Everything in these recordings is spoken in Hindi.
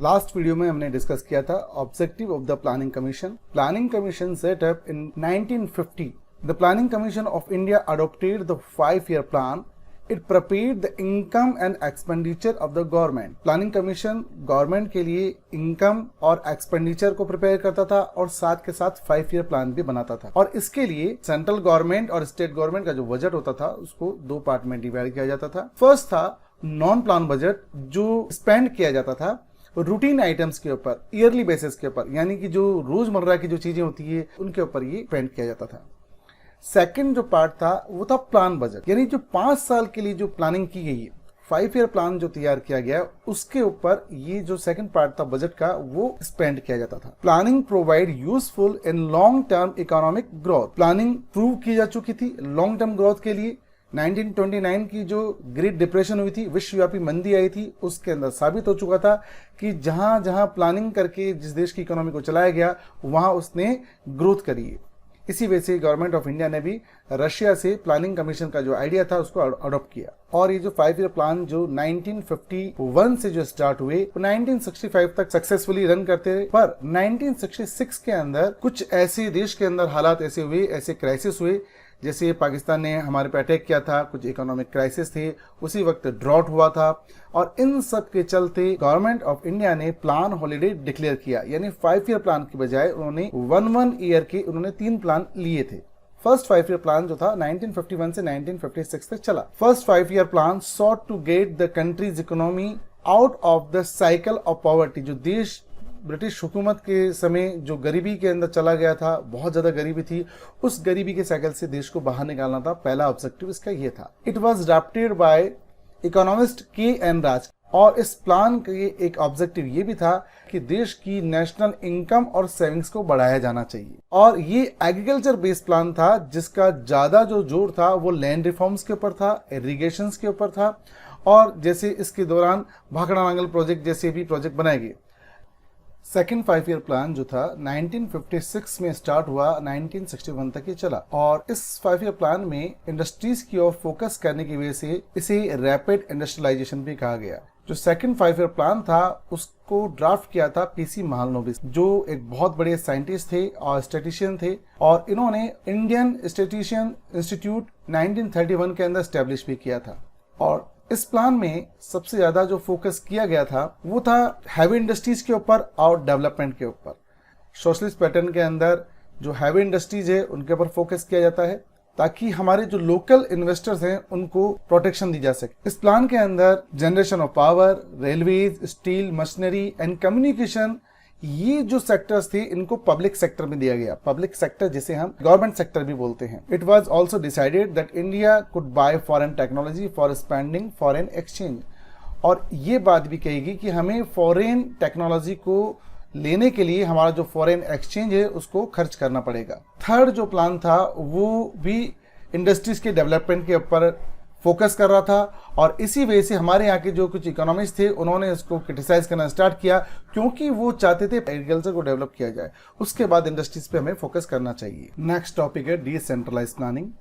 लास्ट वीडियो में हमने डिस्कस किया था objective of the planning commission. Planning commission set up in 1950। The planning commission of India adopted the 5-year plan. It prepared the income and expenditure of the government. Planning commission government के लिए इनकम और एक्सपेंडिचर को प्रिपेयर करता था और साथ के साथ 5-year प्लान भी बनाता था। और इसके लिए सेंट्रल गवर्नमेंट और स्टेट गवर्नमेंट का जो बजट होता था उसको 2 पार्ट में डिवाइड किया जाता था। फर्स्ट था नॉन प्लान बजट, जो स्पेंड किया जाता था रूटीन आइटम्स के ऊपर, ईयरली बेसिस के ऊपर, यानी कि जो रोजमर्रा की जो चीजें होती है उनके ऊपर ये स्पेंड किया जाता था। सेकंड जो पार्ट था वो था प्लान बजट, यानी जो 5 साल के लिए जो प्लानिंग की गई है, 5-year प्लान जो तैयार किया गया उसके ऊपर ये जो सेकंड पार्ट था बजट का वो स्पेंड किया जाता था। Planning provide useful in long term economic growth. Planning prove की जा चुकी थी लॉन्ग टर्म ग्रोथ के लिए। 1929 की जो ग्रेट डिप्रेशन हुई थी, विश्वव्यापी मंदी आई थी, उसके अंदर साबित हो चुका था कि जहां जहां प्लानिंग करके जिस देश की इकोनॉमी को चलाया गया वहां उसने ग्रोथ करी है। इसी वजह से गवर्नमेंट ऑफ इंडिया ने भी रशिया से प्लानिंग कमीशन का जो आइडिया था उसको अडॉप्ट किया। और ये जो 5-year प्लान जो 1951 से जो स्टार्ट हुए वो 1965 तक सक्सेसफुली रन करते रहे। पर 1966 के अंदर कुछ ऐसे देश के अंदर हालात ऐसे हुए, ऐसे क्राइसिस हुए, जैसे पाकिस्तान ने हमारे पे अटैक किया था, कुछ इकोनॉमिक क्राइसिस थे, उसी वक्त ड्रॉट हुआ था। और इन सब के चलते गवर्नमेंट ऑफ इंडिया ने प्लान हॉलिडे डिक्लेयर किया, यानी 5-year प्लान की बजाय उन्होंने 1 ईयर के उन्होंने 3 प्लान लिए थे। फर्स्ट 5-year प्लान जो था 1951 से 1956 तक चला। First 5-year plan sought to get the country's economy out of the cycle of poverty. जो देश ब्रिटिश हुकूमत के समय जो गरीबी के अंदर चला गया था, बहुत ज्यादा गरीबी थी, उस गरीबी के साइकिल से देश को बाहर निकालना था। पहला ऑब्जेक्टिव इसका ये था। It was drafted by economist K N. Raj. और इस प्लान के एक ऑब्जेक्टिव ये भी था कि देश की नेशनल इनकम और सेविंग्स को बढ़ाया जाना चाहिए। और ये एग्रीकल्चर बेस्ड प्लान था जिसका ज्यादा जो जोर था वो लैंड रिफॉर्म्स के ऊपर था, इरिगेशन के ऊपर था। और जैसे इसके दौरान भाखड़ा नांगल प्रोजेक्ट जैसे भी प्रोजेक्ट बनाए गए। सेकेंड 5-year प्लान जो था 1956 में स्टार्ट हुआ, 1961 तक ये चला। और इस 5-year प्लान में इंडस्ट्रीज की ओर फोकस करने की वजह से इसे रैपिड इंडस्ट्रियलाइजेशन भी कहा गया। जो सेकेंड 5-year प्लान था उसको ड्राफ्ट किया था पीसी महालनोबिस, जो एक बहुत बड़े साइंटिस्ट थे और स्टैटिशियन थे। और इन्होंने इंडियन स्टैटिशियन इंस्टीट्यूट 1931 के अंदर स्टैब्लिश भी किया था। और इस प्लान में सबसे ज्यादा जो फोकस किया गया था वो था हैवी इंडस्ट्रीज के ऊपर और डेवलपमेंट के ऊपर। सोशलिस्ट पैटर्न के अंदर जो हैवी इंडस्ट्रीज है उनके ऊपर फोकस किया जाता है ताकि हमारे जो लोकल इन्वेस्टर्स हैं उनको प्रोटेक्शन दी जा सके। इस प्लान के अंदर generation of power, railways, steel, machinery and communication, ये जो सेक्टर्स थे इनको पब्लिक सेक्टर में दिया गया। पब्लिक सेक्टर जिसे हम गवर्नमेंट सेक्टर भी बोलते हैं। It was also decided that India could bye foreign technology for spending foreign exchange. और ये बात भी कहेगी कि हमें फॉरेन टेक्नोलॉजी को लेने के लिए हमारा जो फॉरेन एक्सचेंज है उसको खर्च करना पड़ेगा। थर्ड जो प्लान था वो भी इंडस्ट्रीज के डेवलपमेंट के ऊपर फोकस कर रहा था। और इसी वजह से हमारे यहाँ के जो कुछ इकोनॉमिस्ट थे उन्होंने इसको क्रिटिसाइज करना स्टार्ट किया, क्योंकि वो चाहते थे एग्रीकल्चर को डेवलप किया जाए, उसके बाद इंडस्ट्रीज पे हमें फोकस करना चाहिए। नेक्स्ट टॉपिक है decentralized planning.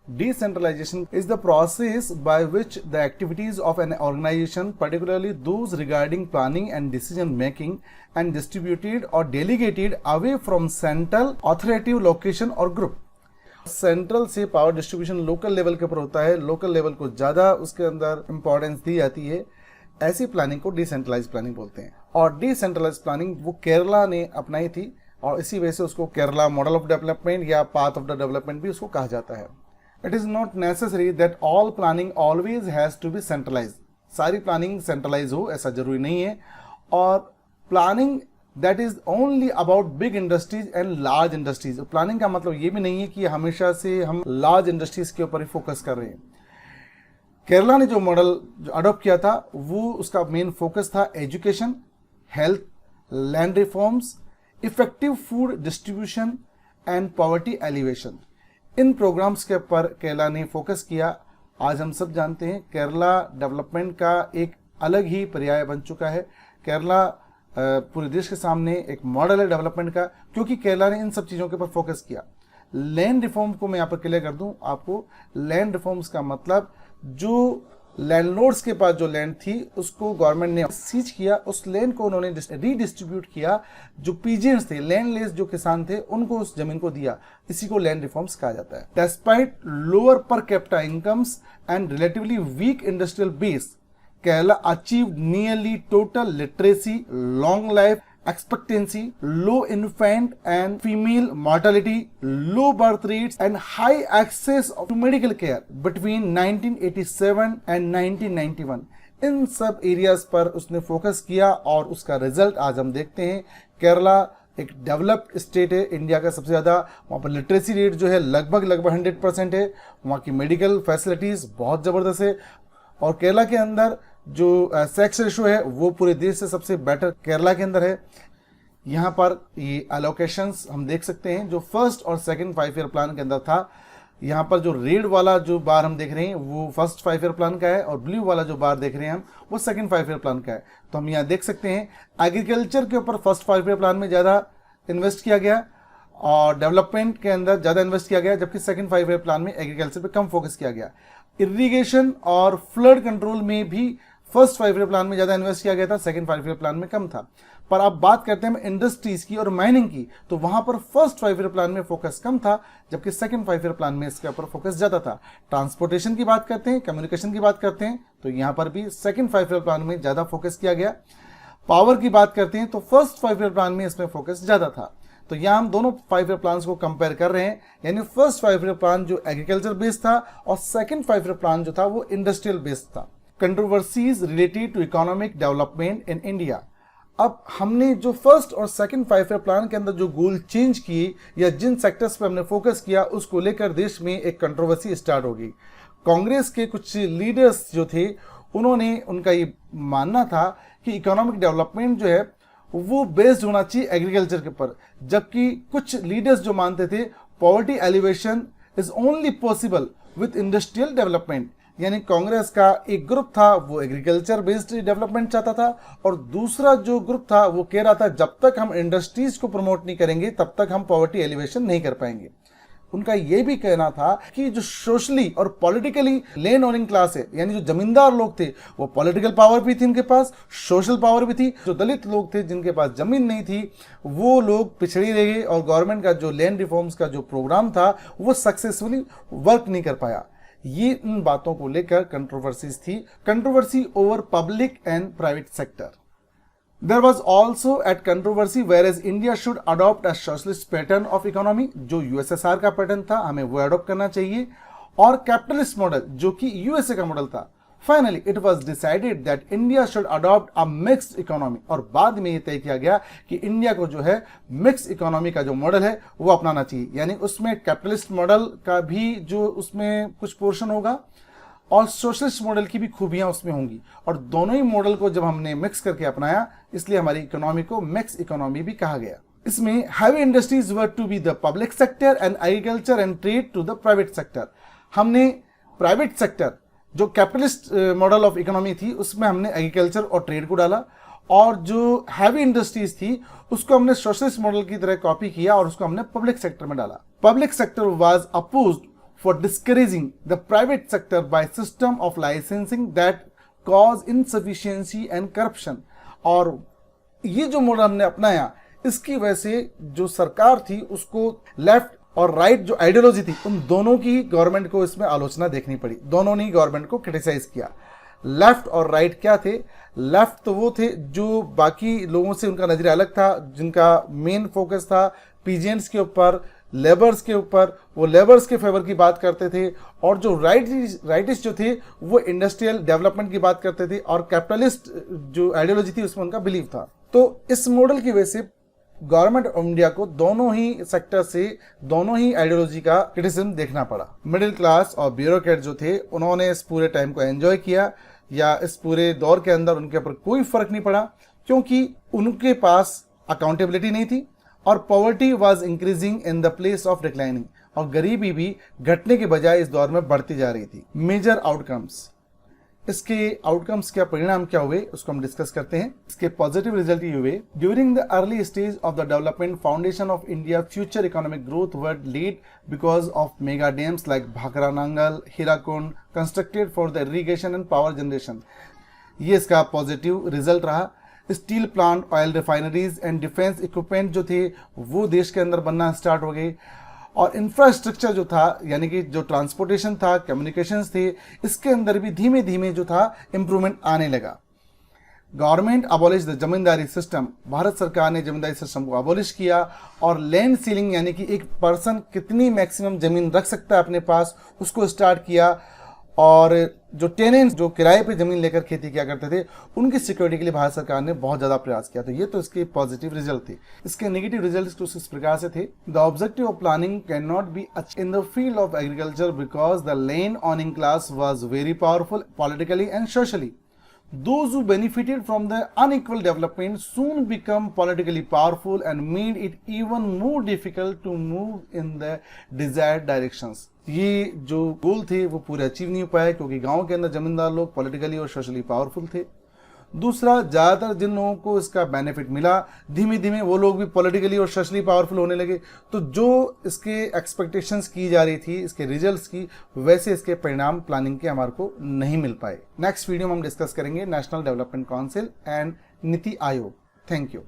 Decentralization is the process by which the activities of an organization, particularly those regarding planning and decision making, and distributed or delegated away from central authoritative location or group। Central से पावर डिस्ट्रीब्यूशन लोकल लेवल के ऊपर होता है, लोकल लेवल को ज्यादा उसके अंदर इंपॉर्टेंस दी जाती है। ऐसी प्लानिंग को डिसेंट्रलाइज प्लानिंग बोलते हैं। और डिसेंट्रलाइज प्लानिंग वो केरला ने अपनाई थी और इसी वजह से उसको केरला मॉडल ऑफ डेवलपमेंट या पाथ ऑफ द डेवलपमेंट भी उसको कहा जाता है। It is not necessary that all planning always has to be centralize. सारी प्लानिंग सेंट्रलाइज हो ऐसा जरूरी नहीं है। और planning that is only about big industries and large industries. Planning का मतलब ये भी नहीं है कि हमेशा से हम लार्ज इंडस्ट्रीज के ऊपर ही फोकस कर रहे हैं। केरला ने जो मॉडल जो अडॉप्ट किया था वो उसका मेन फोकस था education, health, land reforms, effective food distribution and poverty alleviation. इन प्रोग्राम्स के ऊपर केरला ने फोकस किया। आज हम सब जानते हैं केरला डेवलपमेंट का एक अलग ही पर्याय बन चुका है। केरला पूरे देश के सामने एक मॉडल है डेवलपमेंट का, क्योंकि केरला ने इन सब चीजों के ऊपर फोकस किया। लैंड रिफॉर्म को मैं यहाँ पर क्लियर कर दूं आपको। लैंड रिफॉर्म्स का मतलब जो लैंडलॉर्ड्स के पास जो लैंड थी उसको गवर्नमेंट ने सीज किया, उस लैंड को उन्होंने रीडिस्ट्रीब्यूट किया, जो पीजेंट्स थे, लैंडलेस जो किसान थे, उनको उस जमीन को दिया। इसी को लैंड रिफॉर्म्स कहा जाता है। Despite lower per capita incomes and relatively weak industrial base, Kerala achieved nearly total literacy, long life expectancy, low infant and female mortality, low birth rates and high access to medical care between 1987 and 1991। इन सब एरियाज पर उसने फोकस किया और उसका रिजल्ट आज हम देखते हैं। केरला एक डेवलप्ड स्टेट है, इंडिया का सबसे ज़्यादा, वहाँ पर लिटरेसी रेट जो है लगभग 100% है, वहाँ की मेडिकल फैसिलिटीज़ बहुत ज़बरदस्त है, और केरला के अंदर जो सेक्स रेशो है वो पूरे देश से सबसे बेटर केरला के अंदर है। यहाँ पर ये एलोकेशंस हम देख सकते हैं जो फर्स्ट और सेकंड 5 ईयर प्लान के अंदर था। यहाँ पर जो रेड वाला जो बार हम देख रहे हैं वो फर्स्ट 5 ईयर प्लान का है, और ब्लू वाला जो बार देख रहे हैं हम वो सेकंड 5 ईयर प्लान का है। तो हम यहाँ देख सकते हैं एग्रीकल्चर के ऊपर फर्स्ट 5 ईयर प्लान में ज़्यादा इन्वेस्ट किया गया और डेवलपमेंट के अंदर ज़्यादा इन्वेस्ट किया गया, जबकि सेकंड 5 ईयर प्लान में एग्रीकल्चर पे कम फोकस किया गया। इरिगेशन और फ्लड कंट्रोल में भी फर्स्ट 5 ईयर प्लान में ज़्यादा इन्वेस्ट किया गया था, सेकंड 5 ईयर प्लान में कम था। पर अब बात करते हैं इंडस्ट्रीज की और माइनिंग की, तो वहां पर फर्स्ट 5 ईयर प्लान में फोकस कम था, जबकि सेकंड 5 ईयर प्लान में इसके ऊपर फोकस ज़्यादा था। ट्रांसपोर्टेशन की बात करते हैं, कम्युनिकेशन की बात करते हैं, तो यहाँ पर भी सेकंड 5 ईयर प्लान में ज़्यादा फोकस किया गया। पावर की बात करते हैं तो फर्स्ट 5 ईयर प्लान में इसमें फोकस ज़्यादा था। तो यहाँ हम दोनों 5 ईयर प्लान को कंपेयर कर रहे हैं, यानी फर्स्ट 5 ईयर प्लान जो एग्रीकल्चर बेस्ड था और सेकंड 5 ईयर प्लान जो था वो इंडस्ट्रियल बेस्ड था। Controversies related to economic development in India. अब हमने जो फर्स्ट और सेकंड 5 ईयर प्लान के अंदर जो गोल चेंज किए या जिन सेक्टर्स पर हमने फोकस किया उसको लेकर देश में एक कंट्रोवर्सी स्टार्ट होगी। कांग्रेस के कुछ लीडर्स जो थे उन्होंने, उनका ये मानना था कि इकोनॉमिक डेवलपमेंट जो है वो बेस्ड होना चाहिए एग्रीकल्चर के ऊपर, जबकि कुछ लीडर्स जो मानते थे poverty alleviation is only possible with industrial development. यानी कांग्रेस का एक ग्रुप था वो एग्रीकल्चर बेस्ड डेवलपमेंट चाहता था, और दूसरा जो ग्रुप था वो कह रहा था जब तक हम इंडस्ट्रीज को प्रमोट नहीं करेंगे तब तक हम पॉवर्टी एलिवेशन नहीं कर पाएंगे। उनका यह भी कहना था कि जो सोशली और पॉलिटिकली लैंड ओनिंग क्लास है, यानी जो जमींदार लोग थे, वो पॉलिटिकल पावर भी थी उनके पास, सोशल पावर भी थी। जो दलित लोग थे जिनके पास जमीन नहीं थी वो लोग पिछड़े रह गए, और गवर्नमेंट का जो लैंड रिफॉर्म्स का जो प्रोग्राम था वो सक्सेसफुली वर्क नहीं कर पाया। ये इन बातों को लेकर कंट्रोवर्सीज थी, controversy over public and private sector. There was also at controversy whereas India should adopt a socialist pattern of economy, जो USSR का पैटर्न था हमें वो अडॉप्ट करना चाहिए, और कैपिटलिस्ट मॉडल जो कि यूएसए का मॉडल था। Finally it was decided that India should adopt a mixed economy, और बाद में ये तय किया गया कि इंडिया को जो है मिक्स इकोनॉमी का जो मॉडल है वो अपनाना चाहिए, यानी उसमें कैपिटलिस्ट मॉडल का भी जो उसमें कुछ पोर्शन होगा और सोशलिस्ट मॉडल की भी खूबियां उसमें होंगी, और दोनों ही मॉडल को जब हमने मिक्स करके अपनाया इसलिए हमारी इकोनॉमी को मिक्स इकोनॉमी भी कहा गया। इसमें heavy industries were to be the public sector and agriculture and trade to the private sector. हमने प्राइवेट सेक्टर जो कैपिटलिस्ट मॉडल ऑफ इकोनॉमी थी उसमें हमने एग्रीकल्चर और ट्रेड को डाला, और जो हैवी इंडस्ट्रीज थी उसको हमने सोशलिस्ट मॉडल की तरह कॉपी किया और उसको हमने पब्लिक सेक्टर में डाला। Public sector was opposed for discouraging the private sector by system of licensing that cause insufficiency and corruption। और ये जो मॉडल हमने अपनाया इसकी वजह से जो सरकार थी उसको लेफ्ट और राइट जो आइडियोलॉजी थी उन दोनों की गवर्नमेंट को इसमें आलोचना देखनी पड़ी, दोनों ने गवर्नमेंट को क्रिटिसाइज किया। लेफ्ट और राइट क्या थे? लेफ्ट तो वो थे जो बाकी लोगों से उनका नजरिया अलग था, जिनका मेन फोकस था पीजेंट्स के ऊपर, लेबर्स के ऊपर, वो लेबर्स के फेवर की बात करते थे, और जो राइटिस्ट जो थे वो इंडस्ट्रियल डेवलपमेंट की बात करते थे, और कैपिटलिस्ट जो आइडियोलॉजी थी उसमें उनका बिलीव था। तो इस मॉडल की वजह से गवर्नमेंट ऑफ इंडिया को दोनों ही सेक्टर से दोनों ही आइडियोलॉजी का क्रिटिसिज्म देखना पड़ा। मिडिल क्लास और ब्यूरोक्रेट जो थे उन्होंने इस पूरे टाइम को एंजॉय किया, या इस पूरे दौर के अंदर उनके ऊपर कोई फर्क नहीं पड़ा, क्योंकि उनके पास अकाउंटेबिलिटी नहीं थी, और poverty was increasing in the place of declining, और गरीबी भी घटने के बजाय इस दौर में बढ़ती जा रही थी। मेजर आउटकम्स, इसके आउटकम्स क्या, परिणाम क्या हुए, उसको हम डिस्कस करते हैं। इसके पॉजिटिव रिजल्ट ये हुए, during the early stage of the development foundation of India future economic growth were laid because of mega dams like Bhakra Nangal, Hirakud constructed for the irrigation and power generation. ये इसका पॉजिटिव रिजल्ट रहा। Steel plant, oil refineries and defence equipment जो थे वो देश के अंदर बनना स्टार्ट हो गए, और इंफ्रास्ट्रक्चर जो था यानी कि जो ट्रांसपोर्टेशन था, कम्युनिकेशंस थे, इसके अंदर भी धीमे धीमे जो था इंप्रूवमेंट आने लगा। Government abolish the zamindari system, Bharat सरकार ने जमींदारी सिस्टम को अबॉलिश किया, और लैंड सीलिंग यानी कि एक पर्सन कितनी मैक्सिमम जमीन रख सकता है अपने पास, उसको स्टार्ट किया। और जो टेनेंट्स जो किराए पे जमीन लेकर खेती किया करते थे, उनकी सिक्योरिटी के लिए भारत सरकार ने बहुत ज्यादा प्रयास किया। तो ये तो इसके पॉजिटिव रिजल्ट थे। इसके नेगेटिव रिजल्ट कुछ इस प्रकार से थे, the objective of planning can not be in the field of agriculture because the land ऑनिंग class was very powerful politically and socially. Those who benefited from the unequal development soon become politically powerful and made it even more difficult to move in the desired directions. ये जो गोल थे वो पूरे अचीव नहीं हो पाए क्योंकि गांव के अंदर जमींदार लोग पॉलिटिकली और सोशली पावरफुल थे। दूसरा, ज्यादातर जिन लोगों को इसका बेनिफिट मिला, धीमे धीमे वो लोग भी पॉलिटिकली और सोशली पावरफुल होने लगे। तो जो इसके एक्सपेक्टेशंस की जा रही थी इसके रिजल्ट्स की, वैसे इसके परिणाम प्लानिंग के हमारे को नहीं मिल पाए। नेक्स्ट वीडियो में हम डिस्कस करेंगे national development council and NITI Aayog. Thank you.